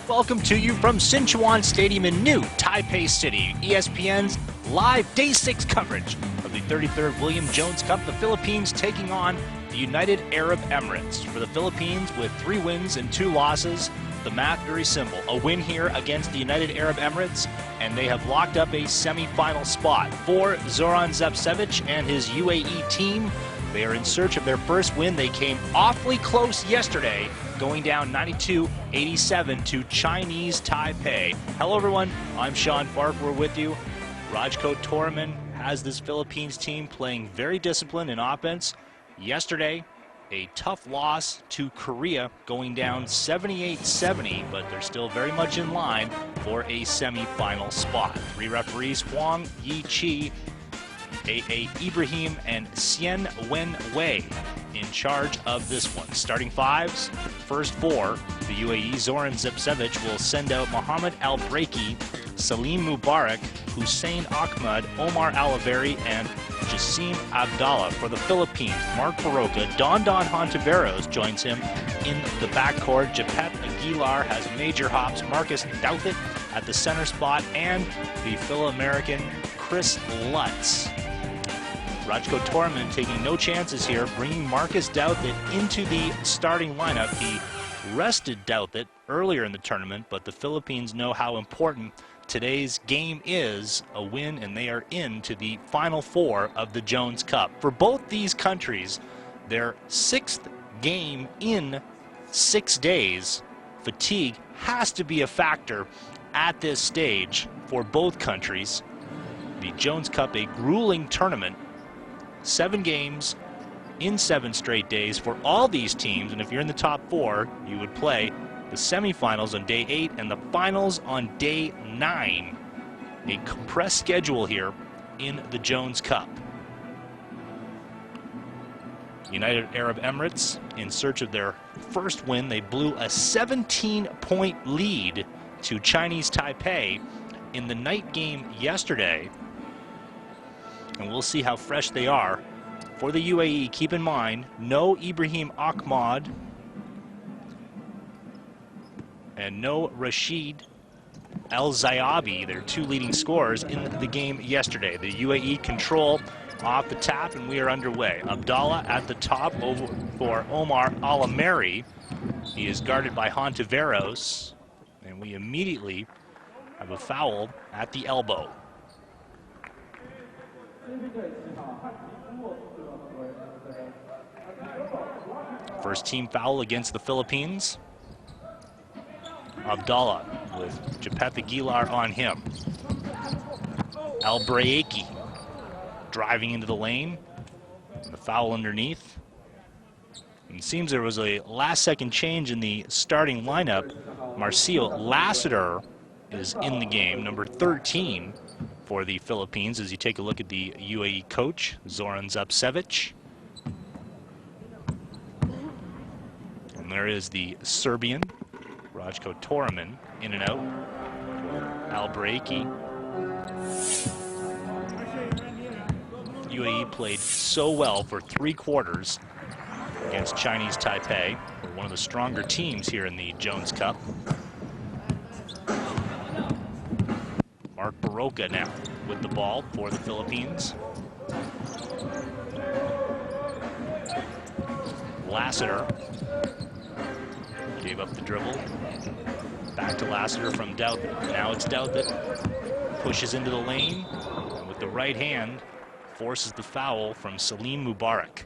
Welcome to you from Sichuan Stadium in New Taipei City. ESPN's live Day 6 coverage of the 33rd William Jones Cup. The Philippines taking on the United Arab Emirates. For the Philippines, with 3 wins and 2 losses, the math very simple. A win here against the United Arab Emirates, and they have locked up a semi-final spot. For Zoran Zepsevic and his UAE team, they are in search of their first win. They came awfully close yesterday, going down 92-87 to Chinese Taipei. Hello everyone, I'm Sean Park, we're with you. Rajko Toraman has this Philippines team playing very disciplined in offense. Yesterday, a tough loss to Korea, going down 78-70, but they're still very much in line for a semi-final spot. 3 referees, Huang Yi-Chi, A.A. Ibrahim, and Xian Wen-Wei in charge of this one. Starting 5s, first 4, the UAE, Zoran Zepsevic will send out Mohamed Al-Breki, Salim Mubarak, Hussein Ahmad, Omar Alaveri, and Jassim Abdallah. For the Philippines, Mark Barroca, Don Hontiveros joins him in the backcourt. Japet Aguilar has major hops. Marcus Douthit at the center spot, and the Phil-American Chris Lutz. Rajko Toraman taking no chances here, bringing Marcus Douthit into the starting lineup. He rested Douthit earlier in the tournament, but the Philippines know how important today's game is. A win, and they are into the Final 4 of the Jones Cup. For both these countries, their 6th game in 6 days. Fatigue has to be a factor at this stage for both countries. The Jones Cup, a grueling tournament. 7 games in 7 straight days for all these teams, and if you're in the top 4, you would play the semifinals on day 8 and the finals on day 9. A compressed schedule here in the Jones Cup. United Arab Emirates in search of their first win. They blew a 17-point lead to Chinese Taipei in the night game yesterday. And we'll see how fresh they are. For the UAE, keep in mind, no Ibrahim Ahmad and no Rashid El-Zayabi, their 2 leading scorers in the game yesterday. The UAE control off the tap, and we are underway. Abdallah at the top over for Omar Alameri. He is guarded by Hontiveros, and we immediately have a foul at the elbow. First team foul against the Philippines. Abdallah with Japet Aguilar on him. Al-Breki driving into the lane. The foul underneath. And it seems there was a last-second change in the starting lineup. Marcio Lassiter is in the game, number 13 for the Philippines, as you take a look at the UAE coach, Zoran Zepsevic. And there is the Serbian, Rajko Toraman, in and out. Al-Breki. UAE played so well for 3 quarters against Chinese Taipei. We're one of the stronger teams here in the Jones Cup. Mark Barroca now with the ball for the Philippines. Lassiter gave up the dribble. Back to Lassiter from Douthit. Now it's Douthit. Pushes into the lane, and with the right hand, forces the foul from Salim Mubarak.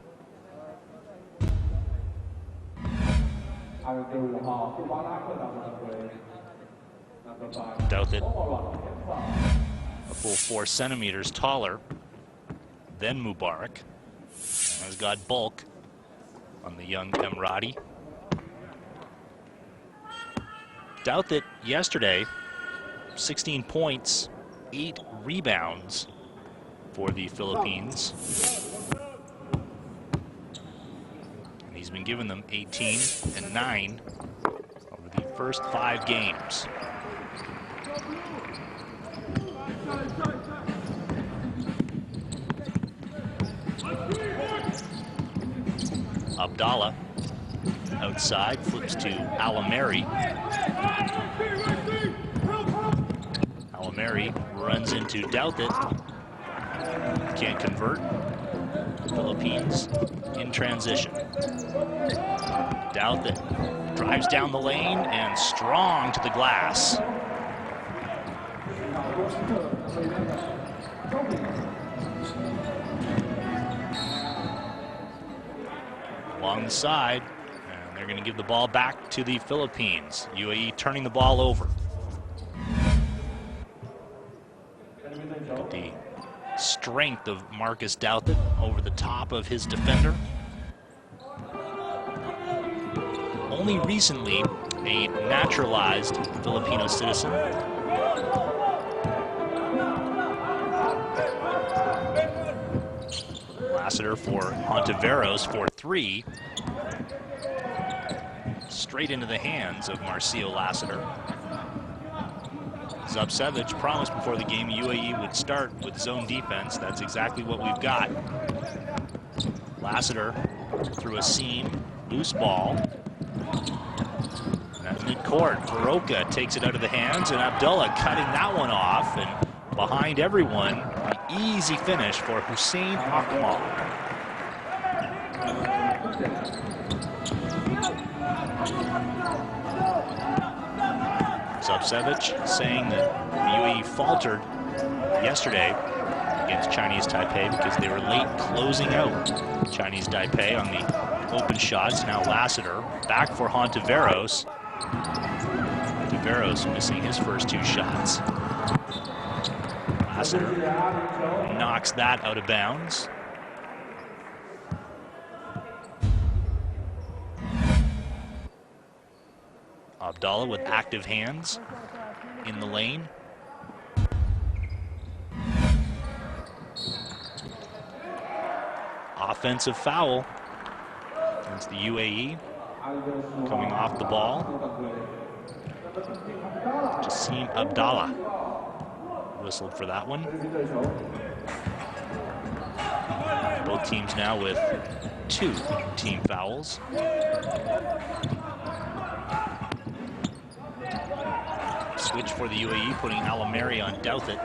Douthit, a full 4 centimeters taller than Mubarak, has got bulk on the young Emirati. Douthit yesterday, 16 points, 8 rebounds for the Philippines. And he's been giving them 18 and 9 over the first 5 games. Abdallah outside, flips to Alameri. Alameri runs into Douthit. Can't convert. Philippines in transition. Douthit drives down the lane and strong to the glass. Along the side, and they're going to give the ball back to the Philippines. UAE turning the ball over. Look at the strength of Marcus Douthit over the top of his defender. Only recently a naturalized Filipino citizen. Lassiter for Hontiveros for 3. Straight into the hands of Marcio Lassiter. Zubcevic promised before the game UAE would start with zone defense. That's exactly what we've got. Lassiter through a seam, loose ball. At midcourt, Baroka takes it out of the hands, and Abdullah cutting that one off. And behind everyone, an easy finish for Hussein Ahmad. Zubcevic saying that the UAE faltered yesterday against Chinese Taipei because they were late closing out Chinese Taipei on the open shots. Now Lassiter back for Hontiveros. Hontiveros missing his first 2 shots. Lassiter knocks that out of bounds. Abdallah with active hands in the lane. Offensive foul against the UAE. Coming off the ball. Jassim Abdallah whistled for that one. Both teams now with 2 team fouls. Switch for the UAE, putting Alameri on Douthit.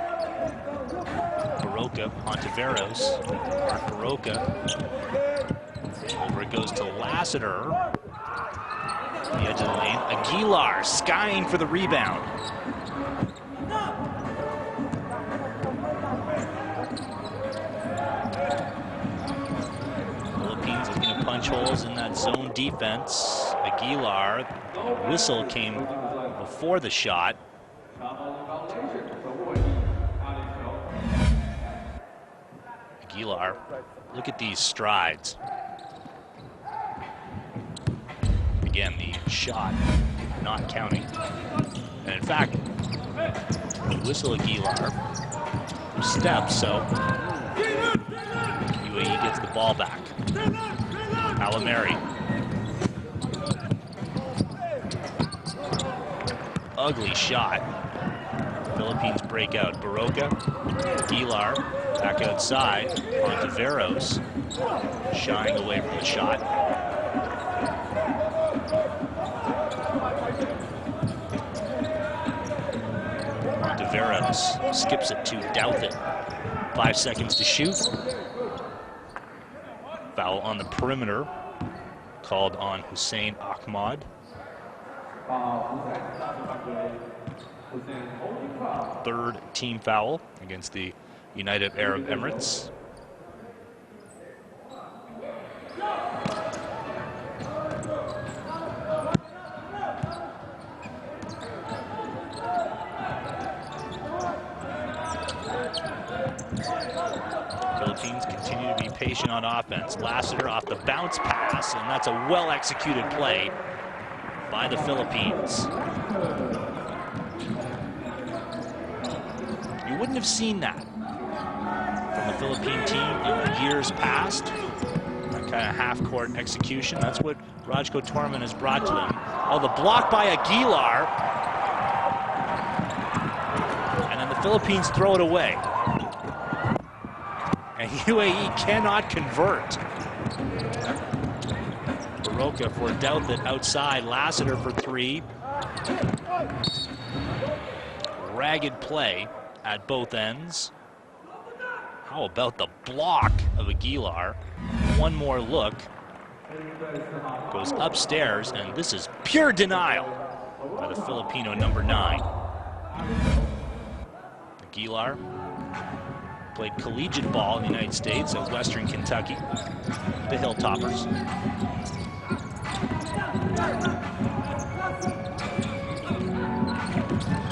Baroka, Hontiveros. Mark Baroka. Over it goes to Lassiter. The edge of the lane. Aguilar skying for the rebound. Philippines is going to punch holes in that zone defense. Aguilar, the whistle came before the shot. Aguilar, look at these strides. Again, the shot not counting. And in fact, whistle Aguilar steps, so UAE gets the ball back. Alameri. Ugly shot. Philippines break out. Baroka, Aguilar, back outside. Hontiveros shying away from the shot. Hontiveros skips it to Douthit. 5 seconds to shoot. Foul on the perimeter called on Hussein Ahmad. Third team foul against the United Arab Emirates. Philippines continue to be patient on offense. Lassiter off the bounce pass, and that's a well-executed play by the Philippines. You wouldn't have seen that from the Philippine team in years past. That kind of half-court execution. That's what Rajko Torman has brought to them. Oh, the block by Aguilar. And then the Philippines throw it away. And UAE cannot convert. Baroka for Doubthat outside. Lassiter for three. Ragged play at both ends. How about the block of Aguilar? One more look. Goes upstairs, and this is pure denial by the Filipino number 9. Aguilar played collegiate ball in the United States at Western Kentucky, the Hilltoppers.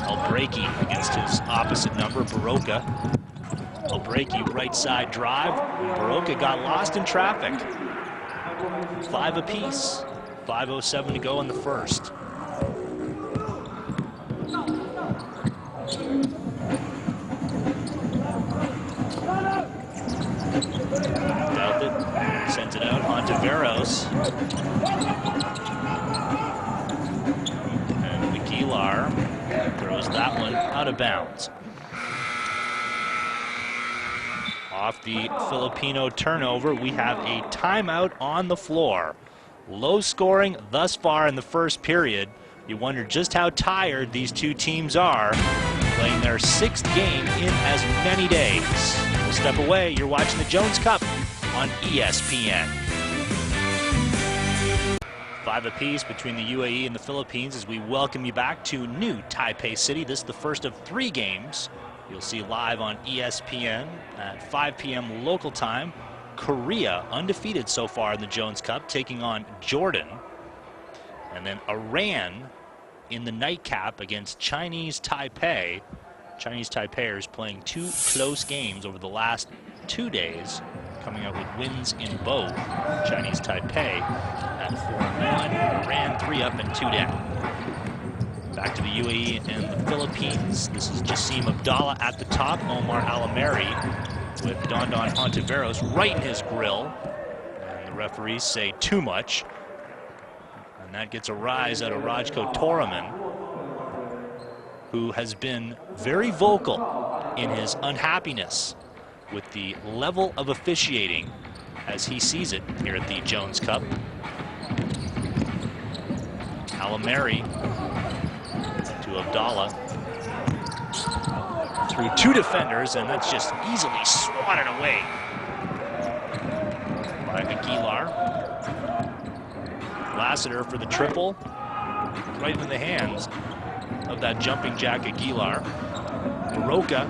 Elbreaky against his opposite number, Baroka. Elbreaky right side drive. Baroka got lost in traffic. 5 apiece. 5:07 to go in the first. Doubthat sends it out. Hontiveros. And Aguilar throws that one out of bounds. Off the Filipino turnover, we have a timeout on the floor. Low scoring thus far in the first period. You wonder just how tired these two teams are, playing their 6th game in as many days. We'll step away. You're watching the Jones Cup on ESPN. 5 apiece between the UAE and the Philippines as we welcome you back to new Taipei City. This is the first of 3 games you'll see live on ESPN at 5 p.m. local time. Korea, undefeated so far in the Jones Cup, taking on Jordan. And then Iran in the nightcap against Chinese Taipei. Chinese Taipeiers playing 2 close games over the last 2 days, coming out with wins in both. Chinese Taipei at 4-1, Iran 3 up and 2 down. Back to the UAE and the Philippines. This is Jassim Abdallah at the top. Omar Alameri with Dondon Hontiveros right in his grill. And the referees say too much. And that gets a rise out of Rajko Toraman, who has been very vocal in his unhappiness with the level of officiating as he sees it here at the Jones Cup. Alameri to Abdallah through 2 defenders, and that's just easily swatted away by Aguilar. Lassiter for the triple, right in the hands of that jumping jack Aguilar. Baroka.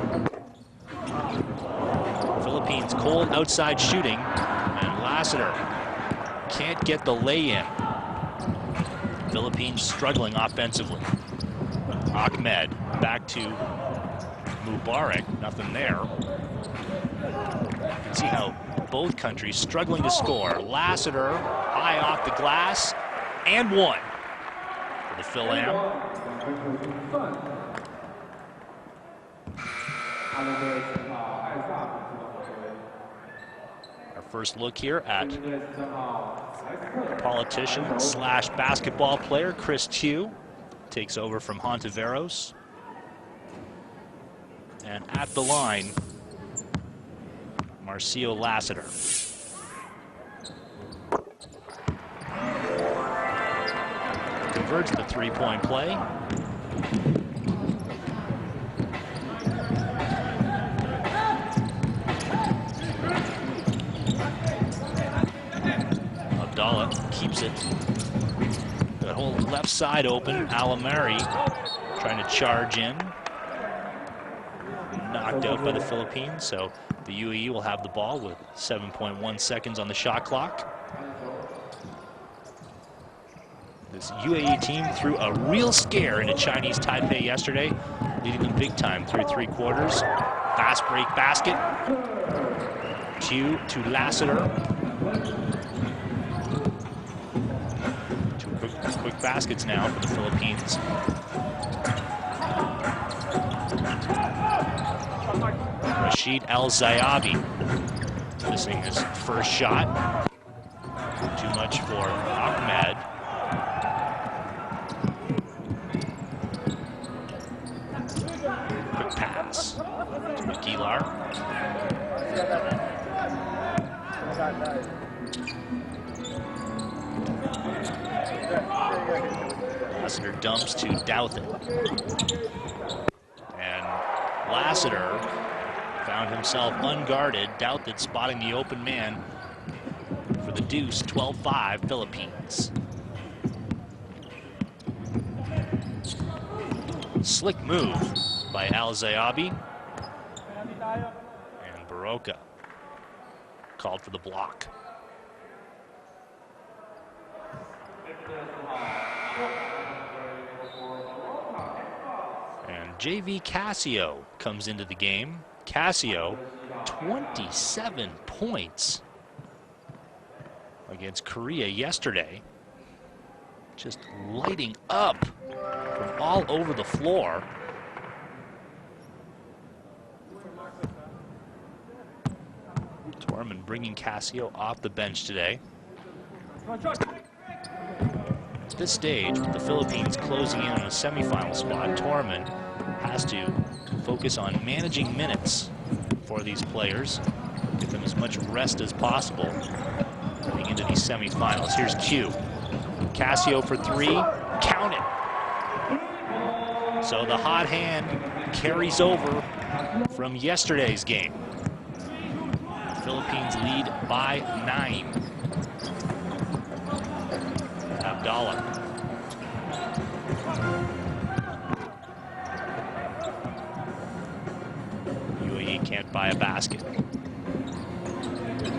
Philippines cold outside shooting, and Lassiter can't get the lay-in. Philippines struggling offensively. Ahmed back to Mubarak, nothing there. See how both countries struggling to score. Lassiter high off the glass, and 1 for the Phil-Am. Our first look here at politician slash basketball player Chris Tew. Takes over from Hontiveros. And at the line, Marcio Lassiter. Converts the 3-point play. Abdallah keeps it. That whole left side open. Alameri trying to charge in. Knocked out by the Philippines, so the UAE will have the ball with 7.1 seconds on the shot clock. This UAE team threw a real scare into Chinese Taipei yesterday, leading them big time through 3 quarters. Fast break basket. Tew to Lassiter. 2 quick baskets now for the Philippines. Rashid El-Zayabi missing his first shot. Too much for Ahmed. Quick pass to Aguilar. Lassiter dumps to Douthit. And Lassiter found himself unguarded. Douthit spotting the open man for the deuce. 12-5 Philippines. Slick move by Al-Zayabi. And Baroka called for the block. And JV Cassio comes into the game. Cassio, 27 points against Korea yesterday. Just lighting up from all over the floor. Torman bringing Cassio off the bench today. At this stage, with the Philippines closing in on a semifinal spot, Torman has to focus on managing minutes for these players, give them as much rest as possible heading into these semifinals. Here's Q. Cassio for three, count it. So the hot hand carries over from yesterday's game. The Philippines lead by 9. Abdallah. UAE can't buy a basket.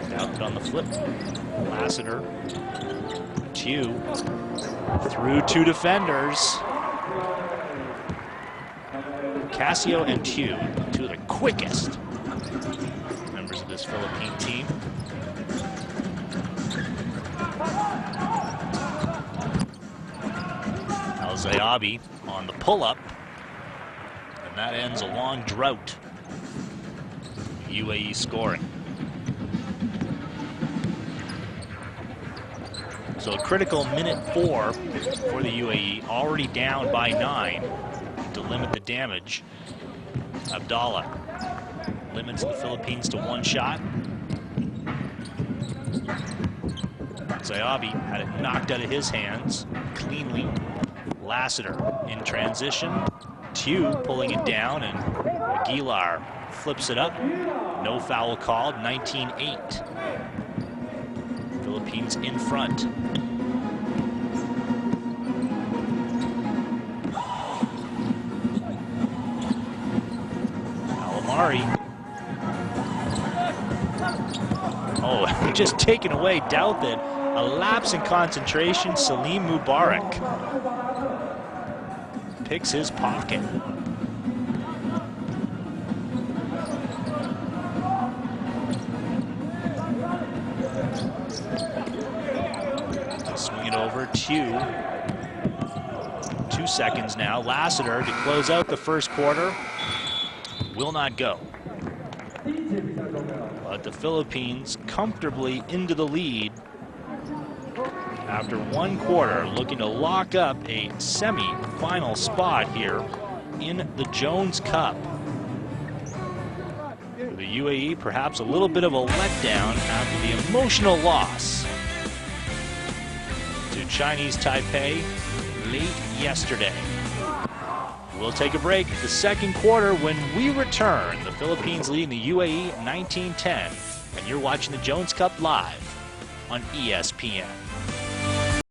Doubt on the flip. Lassiter. Tew through two defenders. Cassio and Tew, two of the quickest members of this Philippine team. Al-Zayabi on the pull-up, and that ends a long drought. UAE scoring. So a critical minute 4 for the UAE, already down by 9 to limit the damage. Abdallah limits the Philippines to 1 shot. Zayabi had it knocked out of his hands cleanly. Lassiter in transition. Tew pulling it down, and Aguilar flips it up. No foul called, 19-8. Philippines in front. Alamari. Oh, just taken away. Douthit. A lapse in concentration. Salim Mubarak picks his pocket. Swing it over to 2 seconds now. Lassiter to close out the first quarter. Will not go. But the Philippines comfortably into the lead after 1 quarter, looking to lock up a semi-final spot here in the Jones Cup. For the UAE, perhaps a little bit of a letdown after the emotional loss to Chinese Taipei late yesterday. We'll take a break. The second quarter when we return. The Philippines leading the UAE 19-10. And you're watching the Jones Cup live on ESPN.